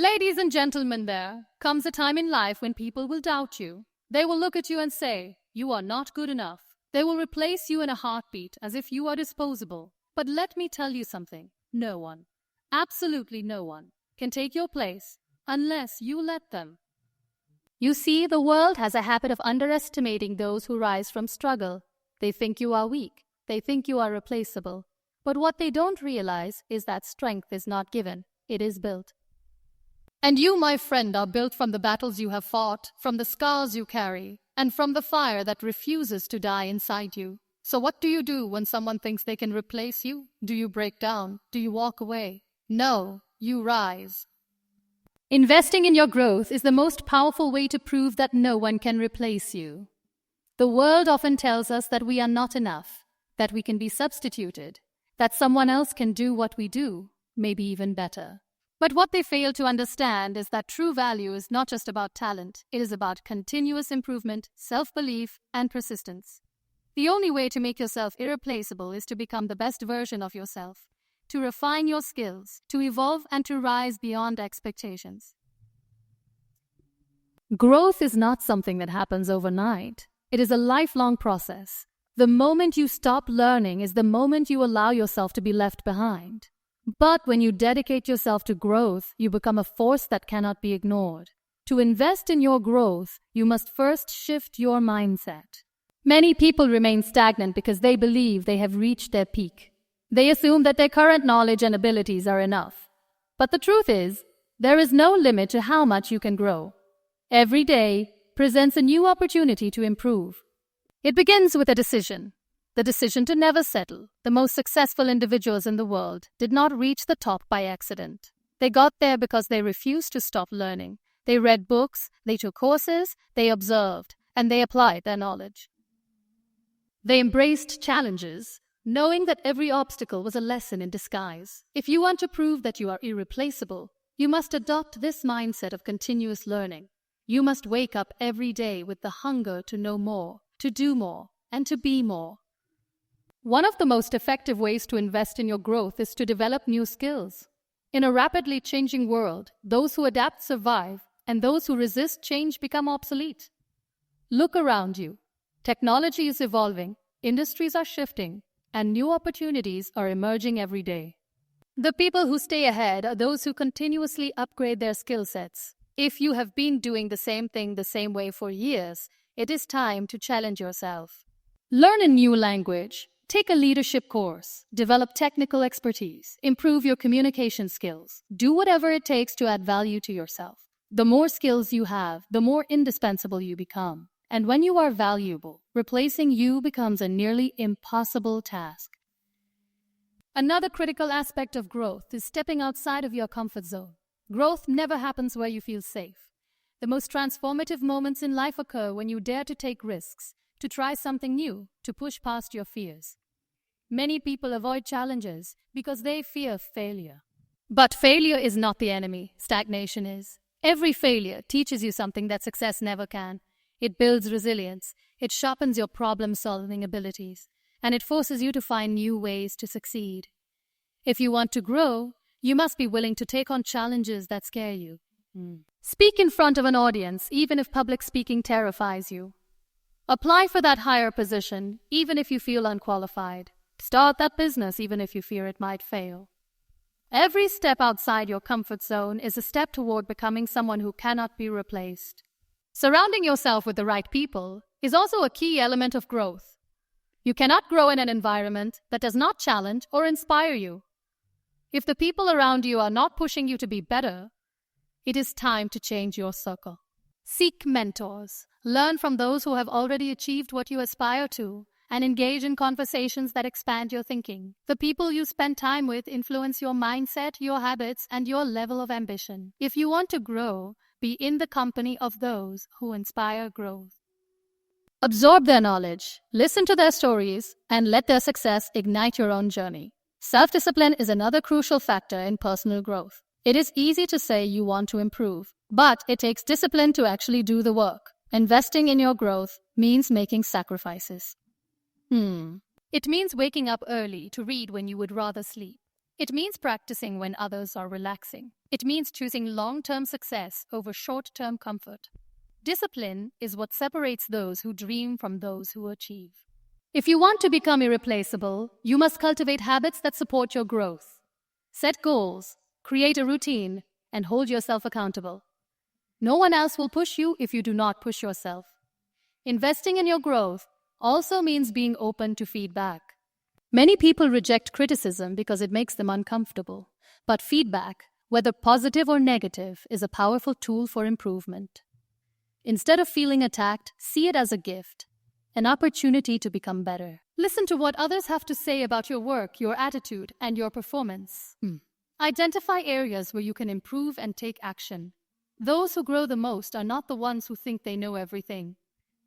Ladies and gentlemen, there comes a time in life when people will doubt you. They will look at you and say, you are not good enough. They will replace you in a heartbeat as if you are disposable. But let me tell you something. No one, absolutely no one, can take your place unless you let them. You see, the world has a habit of underestimating those who rise from struggle. They think you are weak. They think you are replaceable. But what they don't realize is that strength is not given. It is built. And you, my friend, are built from the battles you have fought, from the scars you carry, and from the fire that refuses to die inside you. So what do you do when someone thinks they can replace you? Do you break down? Do you walk away? No, you rise. Investing in your growth is the most powerful way to prove that no one can replace you. The world often tells us that we are not enough, that we can be substituted, that someone else can do what we do, maybe even better. But what they fail to understand is that true value is not just about talent. It is about continuous improvement, self-belief, and persistence. The only way to make yourself irreplaceable is to become the best version of yourself, to refine your skills, to evolve, and to rise beyond expectations. Growth is not something that happens overnight. It is a lifelong process. The moment you stop learning is the moment you allow yourself to be left behind. But when you dedicate yourself to growth, you become a force that cannot be ignored. To invest in your growth, you must first shift your mindset. Many people remain stagnant because they believe they have reached their peak. They assume that their current knowledge and abilities are enough. But the truth is, there is no limit to how much you can grow. Every day presents a new opportunity to improve. It begins with a decision. The decision to never settle. The most successful individuals in the world did not reach the top by accident. They got there because they refused to stop learning. They read books, they took courses, they observed, and they applied their knowledge. They embraced challenges, knowing that every obstacle was a lesson in disguise. If you want to prove that you are irreplaceable, you must adopt this mindset of continuous learning. You must wake up every day with the hunger to know more, to do more, and to be more. One of the most effective ways to invest in your growth is to develop new skills. In a rapidly changing world, those who adapt survive, and those who resist change become obsolete. Look around you. Technology is evolving, industries are shifting, and new opportunities are emerging every day. The people who stay ahead are those who continuously upgrade their skill sets. If you have been doing the same thing the same way for years, it is time to challenge yourself. Learn a new language. Take a leadership course, develop technical expertise, improve your communication skills. Do whatever it takes to add value to yourself. The more skills you have, the more indispensable you become. And when you are valuable, replacing you becomes a nearly impossible task. Another critical aspect of growth is stepping outside of your comfort zone. Growth never happens where you feel safe. The most transformative moments in life occur when you dare to take risks, to try something new, to push past your fears. Many people avoid challenges because they fear failure. But failure is not the enemy, stagnation is. Every failure teaches you something that success never can. It builds resilience, it sharpens your problem-solving abilities, and it forces you to find new ways to succeed. If you want to grow, you must be willing to take on challenges that scare you. Speak in front of an audience, even if public speaking terrifies you. Apply for that higher position, even if you feel unqualified. Start that business, even if you fear it might fail. Every step outside your comfort zone is a step toward becoming someone who cannot be replaced. Surrounding yourself with the right people is also a key element of growth. You cannot grow in an environment that does not challenge or inspire you. If the people around you are not pushing you to be better, it is time to change your circle. Seek mentors. Learn from those who have already achieved what you aspire to, and engage in conversations that expand your thinking. The people you spend time with influence your mindset, your habits, and your level of ambition. If you want to grow, be in the company of those who inspire growth. Absorb their knowledge, listen to their stories, and let their success ignite your own journey. Self-discipline is another crucial factor in personal growth. It is easy to say you want to improve, but it takes discipline to actually do the work. Investing in your growth means making sacrifices. It means waking up early to read when you would rather sleep. It means practicing when others are relaxing. It means choosing long-term success over short-term comfort. Discipline is what separates those who dream from those who achieve. If you want to become irreplaceable, you must cultivate habits that support your growth. Set goals, create a routine, and hold yourself accountable. No one else will push you if you do not push yourself. Investing in your growth also means being open to feedback. Many people reject criticism because it makes them uncomfortable. But feedback, whether positive or negative, is a powerful tool for improvement. Instead of feeling attacked, see it as a gift, an opportunity to become better. Listen to what others have to say about your work, your attitude, and your performance. Identify areas where you can improve and take action. Those who grow the most are not the ones who think they know everything.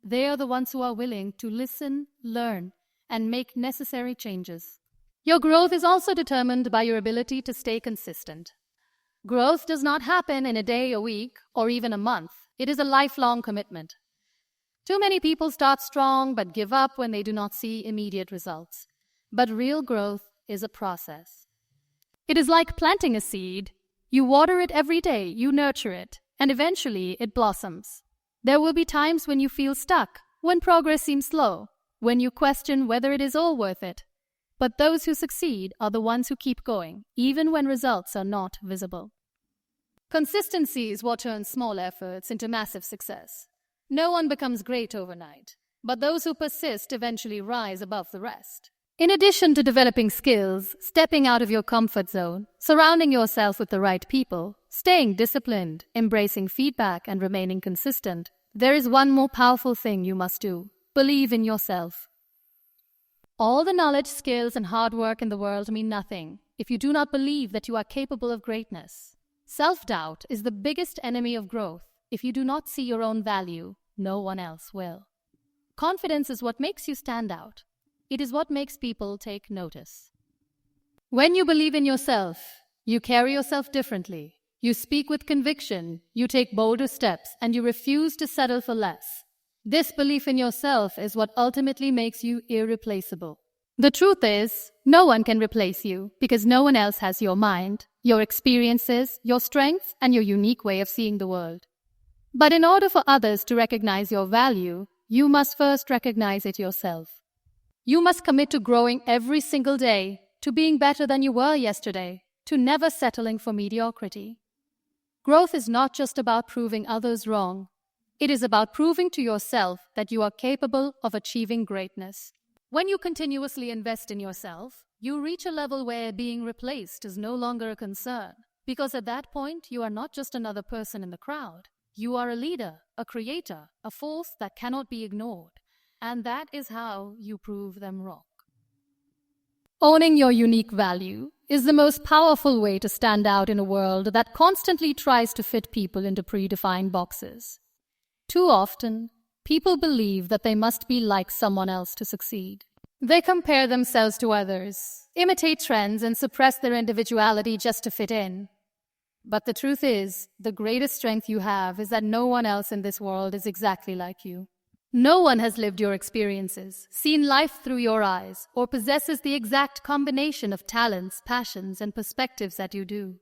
They are the ones who are willing to listen, learn, and make necessary changes. Your growth is also determined by your ability to stay consistent. Growth does not happen in a day, a week, or even a month. It is a lifelong commitment. Too many people start strong but give up when they do not see immediate results. But real growth is a process. It is like planting a seed. You water it every day, you nurture it, and eventually it blossoms. There will be times when you feel stuck, when progress seems slow, when you question whether it is all worth it. But those who succeed are the ones who keep going, even when results are not visible. Consistency is what turns small efforts into massive success. No one becomes great overnight, but those who persist eventually rise above the rest. In addition to developing skills, stepping out of your comfort zone, surrounding yourself with the right people, staying disciplined, embracing feedback, and remaining consistent, there is one more powerful thing you must do. Believe in yourself. All the knowledge, skills, and hard work in the world mean nothing if you do not believe that you are capable of greatness. Self-doubt is the biggest enemy of growth. If you do not see your own value, no one else will. Confidence is what makes you stand out. It is what makes people take notice. When you believe in yourself, you carry yourself differently. You speak with conviction, you take bolder steps, and you refuse to settle for less. This belief in yourself is what ultimately makes you irreplaceable. The truth is, no one can replace you because no one else has your mind, your experiences, your strengths, and your unique way of seeing the world. But in order for others to recognize your value, you must first recognize it yourself. You must commit to growing every single day, to being better than you were yesterday, to never settling for mediocrity. Growth is not just about proving others wrong. It is about proving to yourself that you are capable of achieving greatness. When you continuously invest in yourself, you reach a level where being replaced is no longer a concern, because at that point you are not just another person in the crowd. You are a leader, a creator, a force that cannot be ignored, and that is how you prove them wrong. Owning your unique value is the most powerful way to stand out in a world that constantly tries to fit people into predefined boxes. Too often, people believe that they must be like someone else to succeed. They compare themselves to others, imitate trends, and suppress their individuality just to fit in. But the truth is, the greatest strength you have is that no one else in this world is exactly like you. No one has lived your experiences, seen life through your eyes, or possesses the exact combination of talents, passions, and perspectives that you do.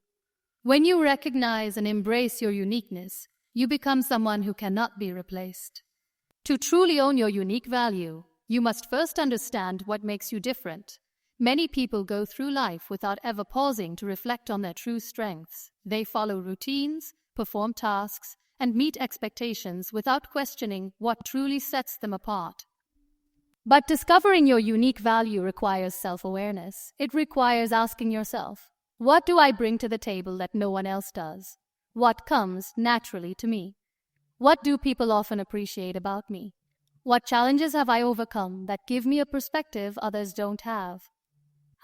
When you recognize and embrace your uniqueness, you become someone who cannot be replaced. To truly own your unique value, you must first understand what makes you different. Many people go through life without ever pausing to reflect on their true strengths. They follow routines, perform tasks, and meet expectations without questioning what truly sets them apart. But discovering your unique value requires self-awareness. It requires asking yourself, what do I bring to the table that no one else does? What comes naturally to me? What do people often appreciate about me? What challenges have I overcome that give me a perspective others don't have?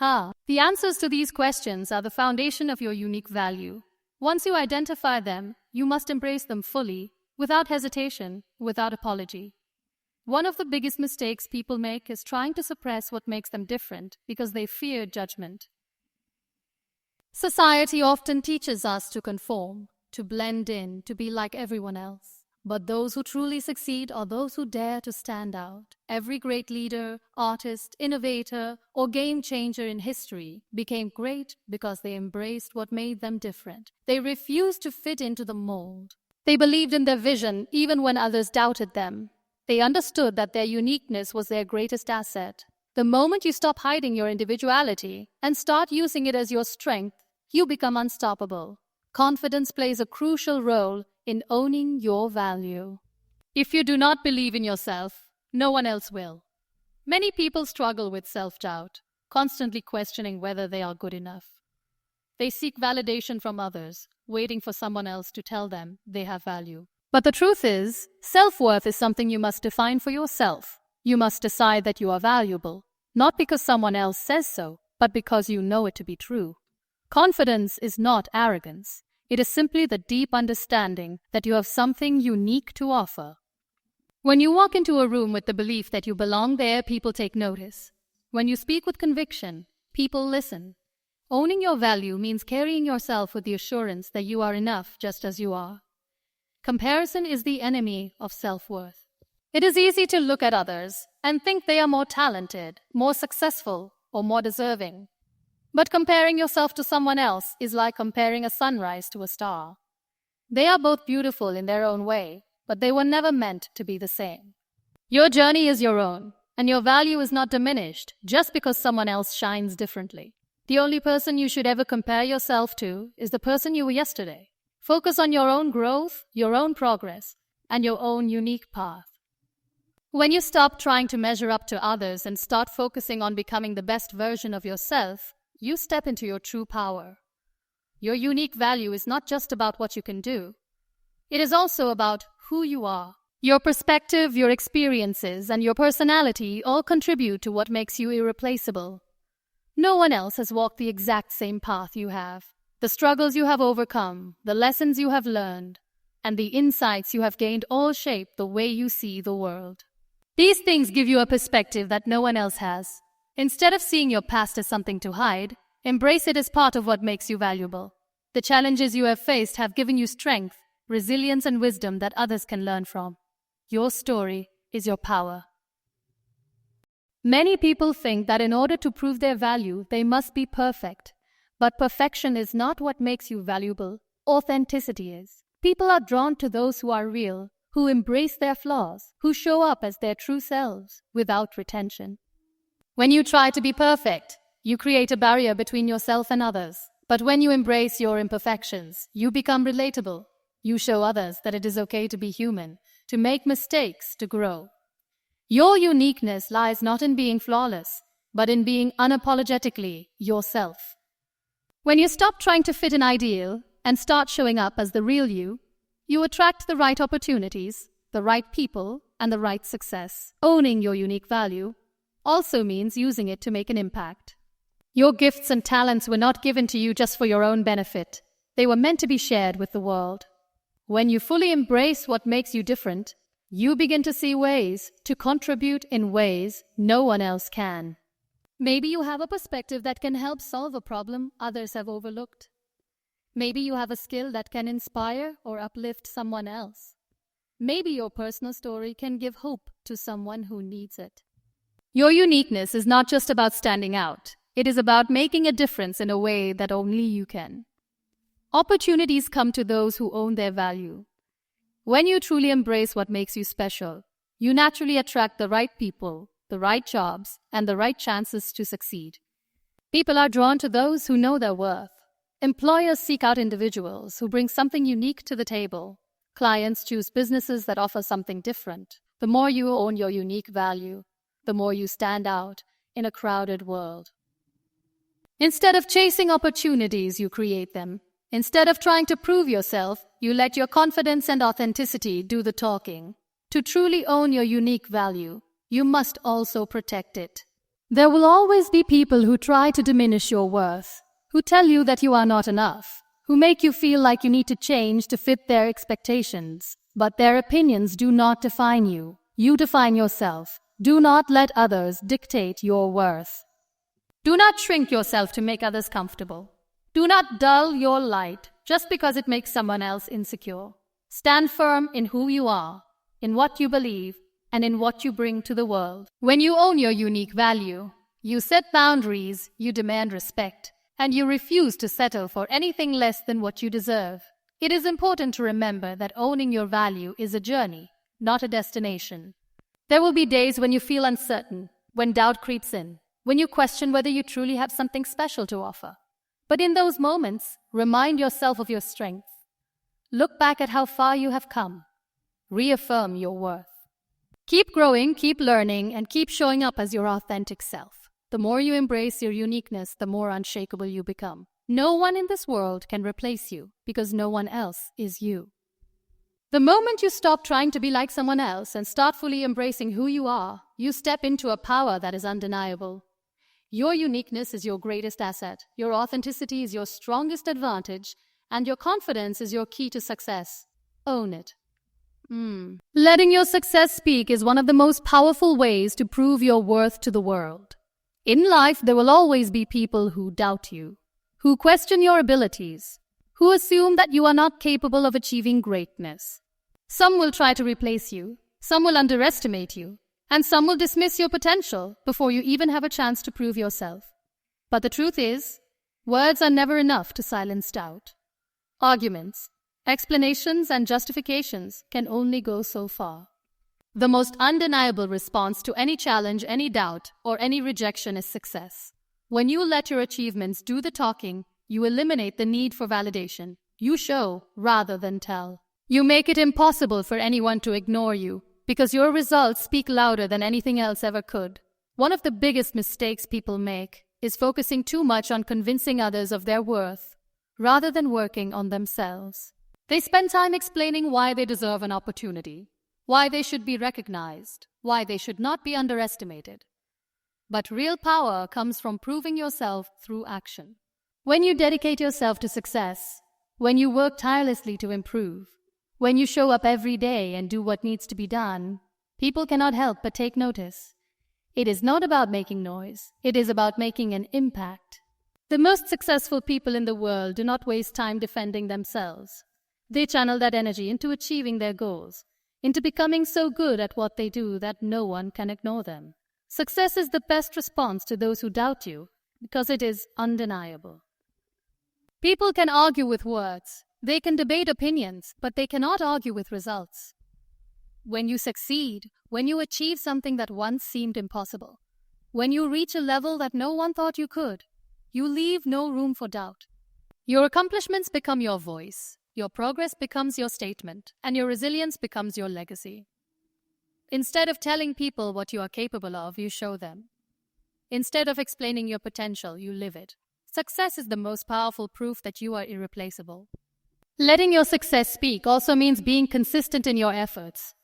The answers to these questions are the foundation of your unique value. Once you identify them, you must embrace them fully, without hesitation, without apology. One of the biggest mistakes people make is trying to suppress what makes them different because they fear judgment. Society often teaches us to conform, to blend in, to be like everyone else. But those who truly succeed are those who dare to stand out. Every great leader, artist, innovator, or game changer in history became great because they embraced what made them different. They refused to fit into the mold. They believed in their vision even when others doubted them. They understood that their uniqueness was their greatest asset. The moment you stop hiding your individuality and start using it as your strength, you become unstoppable. Confidence plays a crucial role in owning your value. If you do not believe in yourself, no one else will. Many people struggle with self-doubt, constantly questioning whether they are good enough. They seek validation from others, waiting for someone else to tell them they have value. But the truth is, self-worth is something you must define for yourself. You must decide that you are valuable, not because someone else says so, but because you know it to be true. Confidence is not arrogance. It is simply the deep understanding that you have something unique to offer. When you walk into a room with the belief that you belong there, people take notice. When you speak with conviction, people listen. Owning your value means carrying yourself with the assurance that you are enough just as you are. Comparison is the enemy of self-worth. It is easy to look at others and think they are more talented, more successful, or more deserving. But comparing yourself to someone else is like comparing a sunrise to a star. They are both beautiful in their own way, but they were never meant to be the same. Your journey is your own, and your value is not diminished just because someone else shines differently. The only person you should ever compare yourself to is the person you were yesterday. Focus on your own growth, your own progress, and your own unique path. When you stop trying to measure up to others and start focusing on becoming the best version of yourself, you step into your true power. Your unique value is not just about what you can do. It is also about who you are. Your perspective, your experiences, and your personality all contribute to what makes you irreplaceable. No one else has walked the exact same path you have. The struggles you have overcome, the lessons you have learned, and the insights you have gained all shape the way you see the world. These things give you a perspective that no one else has. Instead of seeing your past as something to hide, embrace it as part of what makes you valuable. The challenges you have faced have given you strength, resilience, and wisdom that others can learn from. Your story is your power. Many people think that in order to prove their value, they must be perfect. But perfection is not what makes you valuable. Authenticity is. People are drawn to those who are real, who embrace their flaws, who show up as their true selves without retention. When you try to be perfect, you create a barrier between yourself and others. But when you embrace your imperfections, you become relatable. You show others that it is okay to be human, to make mistakes, to grow. Your uniqueness lies not in being flawless, but in being unapologetically yourself. When you stop trying to fit an ideal and start showing up as the real you, you attract the right opportunities, the right people, and the right success. Owning your unique value also means using it to make an impact. Your gifts and talents were not given to you just for your own benefit. They were meant to be shared with the world. When you fully embrace what makes you different, you begin to see ways to contribute in ways no one else can. Maybe you have a perspective that can help solve a problem others have overlooked. Maybe you have a skill that can inspire or uplift someone else. Maybe your personal story can give hope to someone who needs it. Your uniqueness is not just about standing out. It is about making a difference in a way that only you can. Opportunities come to those who own their value. When you truly embrace what makes you special, you naturally attract the right people, the right jobs, and the right chances to succeed. People are drawn to those who know their worth. Employers seek out individuals who bring something unique to the table. Clients choose businesses that offer something different. The more you own your unique value, the more you stand out in a crowded world. Instead of chasing opportunities, you create them. Instead of trying to prove yourself, you let your confidence and authenticity do the talking. To truly own your unique value, you must also protect it. There will always be people who try to diminish your worth, who tell you that you are not enough, who make you feel like you need to change to fit their expectations. But their opinions do not define you. You define yourself. Do not let others dictate your worth. Do not shrink yourself to make others comfortable. Do not dull your light just because it makes someone else insecure. Stand firm in who you are, in what you believe, and in what you bring to the world. When you own your unique value, you set boundaries, you demand respect, and you refuse to settle for anything less than what you deserve. It is important to remember that owning your value is a journey, not a destination. There will be days when you feel uncertain, when doubt creeps in, when you question whether you truly have something special to offer. But in those moments, remind yourself of your strength. Look back at how far you have come. Reaffirm your worth. Keep growing, keep learning, and keep showing up as your authentic self. The more you embrace your uniqueness, the more unshakable you become. No one in this world can replace you because no one else is you. The moment you stop trying to be like someone else and start fully embracing who you are, you step into a power that is undeniable. Your uniqueness is your greatest asset, your authenticity is your strongest advantage, and your confidence is your key to success. Own it. Letting your success speak is one of the most powerful ways to prove your worth to the world. In life, there will always be people who doubt you, who question your abilities, who assume that you are not capable of achieving greatness. Some will try to replace you, some will underestimate you, and some will dismiss your potential before you even have a chance to prove yourself. But the truth is, words are never enough to silence doubt. Arguments, explanations, and justifications can only go so far. The most undeniable response to any challenge, any doubt, or any rejection is success. When you let your achievements do the talking, you eliminate the need for validation. You show rather than tell. You make it impossible for anyone to ignore you because your results speak louder than anything else ever could. One of the biggest mistakes people make is focusing too much on convincing others of their worth rather than working on themselves. They spend time explaining why they deserve an opportunity, why they should be recognized, why they should not be underestimated. But real power comes from proving yourself through action. When you dedicate yourself to success, when you work tirelessly to improve, when you show up every day and do what needs to be done, people cannot help but take notice. It is not about making noise. It is about making an impact. The most successful people in the world do not waste time defending themselves. They channel that energy into achieving their goals, into becoming so good at what they do that no one can ignore them. Success is the best response to those who doubt you because it is undeniable. People can argue with words. They can debate opinions, but they cannot argue with results. When you succeed, when you achieve something that once seemed impossible, when you reach a level that no one thought you could, you leave no room for doubt. Your accomplishments become your voice, your progress becomes your statement, and your resilience becomes your legacy. Instead of telling people what you are capable of, you show them. Instead of explaining your potential, you live it. Success is the most powerful proof that you are irreplaceable. Letting your success speak also means being consistent in your efforts.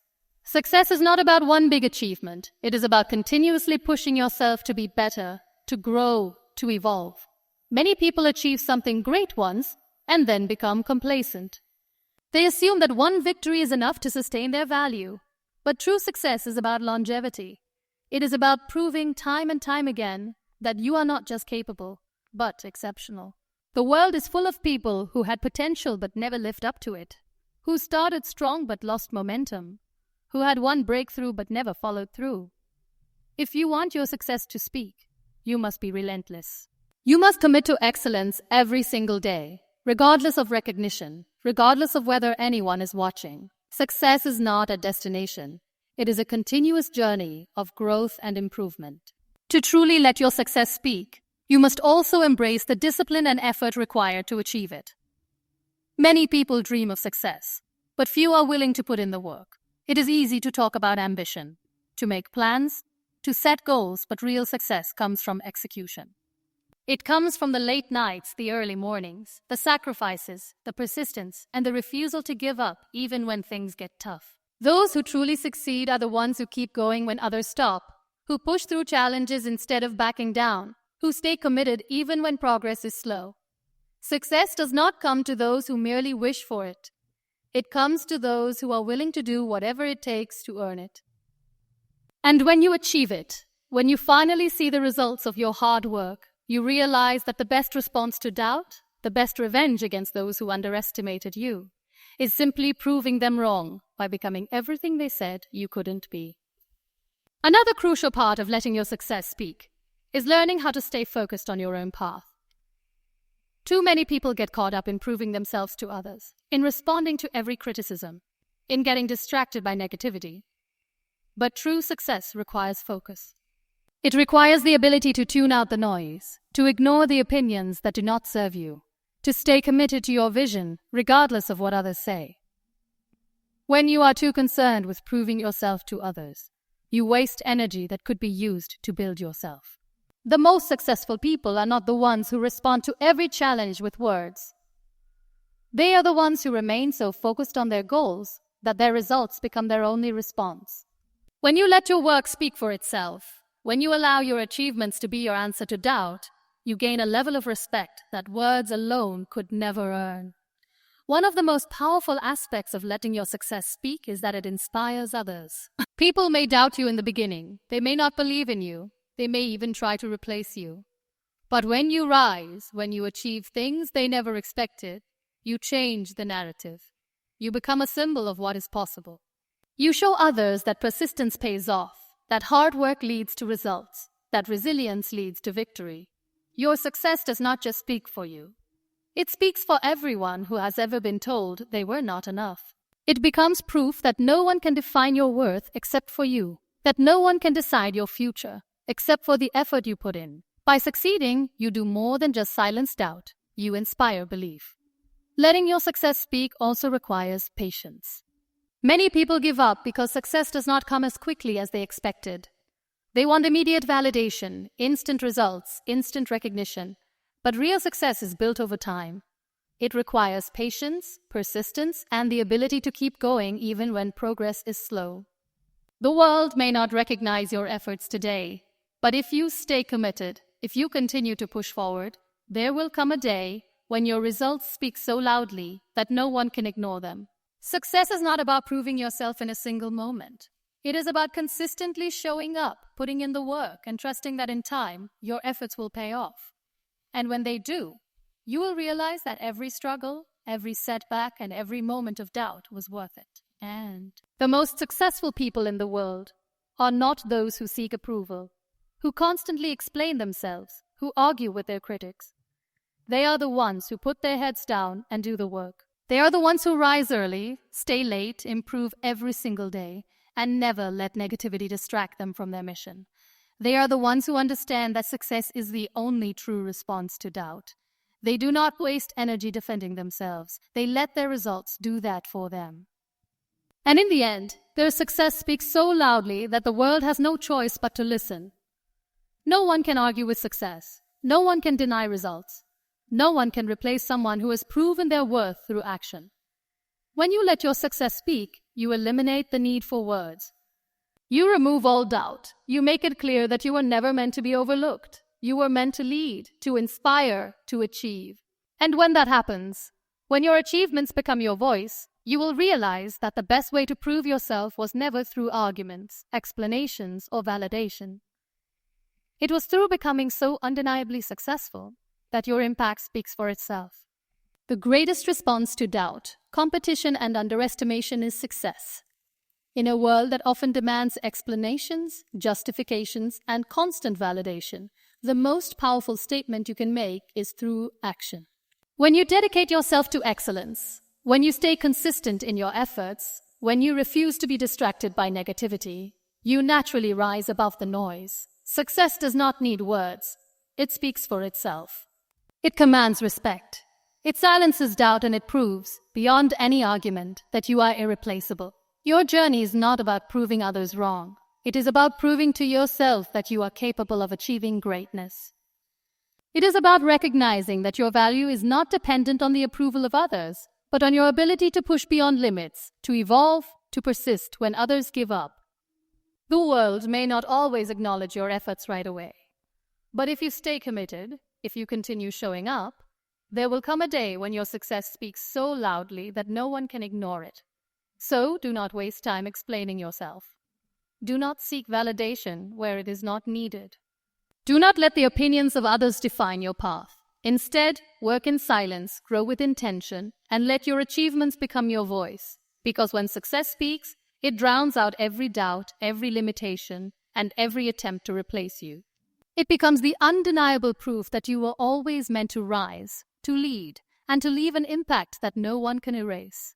Success is not about one big achievement. It is about continuously pushing yourself to be better, to grow, to evolve. Many people achieve something great once and then become complacent. They assume that one victory is enough to sustain their value. But true success is about longevity. It is about proving time and time again that you are not just capable, but exceptional. The world is full of people who had potential but never lived up to it, who started strong but lost momentum, who had one breakthrough but never followed through. If you want your success to speak, you must be relentless. You must commit to excellence every single day, regardless of recognition, regardless of whether anyone is watching. Success is not a destination. It is a continuous journey of growth and improvement. To truly let your success speak, you must also embrace the discipline and effort required to achieve it. Many people dream of success, but few are willing to put in the work. It is easy to talk about ambition, to make plans, to set goals, but real success comes from execution. It comes from the late nights, the early mornings, the sacrifices, the persistence, and the refusal to give up even when things get tough. Those who truly succeed are the ones who keep going when others stop, who push through challenges instead of backing down, who stay committed even when progress is slow. Success does not come to those who merely wish for it. It comes to those who are willing to do whatever it takes to earn it. And when you achieve it, when you finally see the results of your hard work, you realize that the best response to doubt, the best revenge against those who underestimated you, is simply proving them wrong by becoming everything they said you couldn't be. Another crucial part of letting your success speak is learning how to stay focused on your own path. Too many people get caught up in proving themselves to others, in responding to every criticism, in getting distracted by negativity. But true success requires focus. It requires the ability to tune out the noise, to ignore the opinions that do not serve you, to stay committed to your vision regardless of what others say. When you are too concerned with proving yourself to others, you waste energy that could be used to build yourself. The most successful people are not the ones who respond to every challenge with words. They are the ones who remain so focused on their goals that their results become their only response. When you let your work speak for itself, when you allow your achievements to be your answer to doubt, you gain a level of respect that words alone could never earn. One of the most powerful aspects of letting your success speak is that it inspires others. People may doubt you in the beginning. They may not believe in you. They may even try to replace you. But when you rise, when you achieve things they never expected, you change the narrative. You become a symbol of what is possible. You show others that persistence pays off, that hard work leads to results, that resilience leads to victory. Your success does not just speak for you. It speaks for everyone who has ever been told they were not enough. It becomes proof that no one can define your worth except for you, that no one can decide your future except for the effort you put in. By succeeding, you do more than just silence doubt. You inspire belief. Letting your success speak also requires patience. Many people give up because success does not come as quickly as they expected. They want immediate validation, instant results, instant recognition. But real success is built over time. It requires patience, persistence, and the ability to keep going even when progress is slow. The world may not recognize your efforts today, but if you stay committed, if you continue to push forward, there will come a day when your results speak so loudly that no one can ignore them. Success is not about proving yourself in a single moment. It is about consistently showing up, putting in the work, and trusting that in time, your efforts will pay off. And when they do, you will realize that every struggle, every setback, and every moment of doubt was worth it. And the most successful people in the world are not those who seek approval, who constantly explain themselves, who argue with their critics. They are the ones who put their heads down and do the work. They are the ones who rise early, stay late, improve every single day, and never let negativity distract them from their mission. They are the ones who understand that success is the only true response to doubt. They do not waste energy defending themselves. They let their results do that for them. And in the end, their success speaks so loudly that the world has no choice but to listen. No one can argue with success. No one can deny results. No one can replace someone who has proven their worth through action. When you let your success speak, you eliminate the need for words. You remove all doubt. You make it clear that you were never meant to be overlooked. You were meant to lead, to inspire, to achieve. And when that happens, when your achievements become your voice, you will realize that the best way to prove yourself was never through arguments, explanations, or validation. It was through becoming so undeniably successful that your impact speaks for itself. The greatest response to doubt, competition, and underestimation is success. In a world that often demands explanations, justifications, and constant validation, the most powerful statement you can make is through action. When you dedicate yourself to excellence, when you stay consistent in your efforts, when you refuse to be distracted by negativity, you naturally rise above the noise. Success does not need words. It speaks for itself. It commands respect. It silences doubt, and it proves, beyond any argument, that you are irreplaceable. Your journey is not about proving others wrong. It is about proving to yourself that you are capable of achieving greatness. It is about recognizing that your value is not dependent on the approval of others, but on your ability to push beyond limits, to evolve, to persist when others give up. The world may not always acknowledge your efforts right away. But if you stay committed, if you continue showing up, there will come a day when your success speaks so loudly that no one can ignore it. So do not waste time explaining yourself. Do not seek validation where it is not needed. Do not let the opinions of others define your path. Instead, work in silence, grow with intention, and let your achievements become your voice. Because when success speaks, it drowns out every doubt, every limitation, and every attempt to replace you. It becomes the undeniable proof that you were always meant to rise, to lead, and to leave an impact that no one can erase.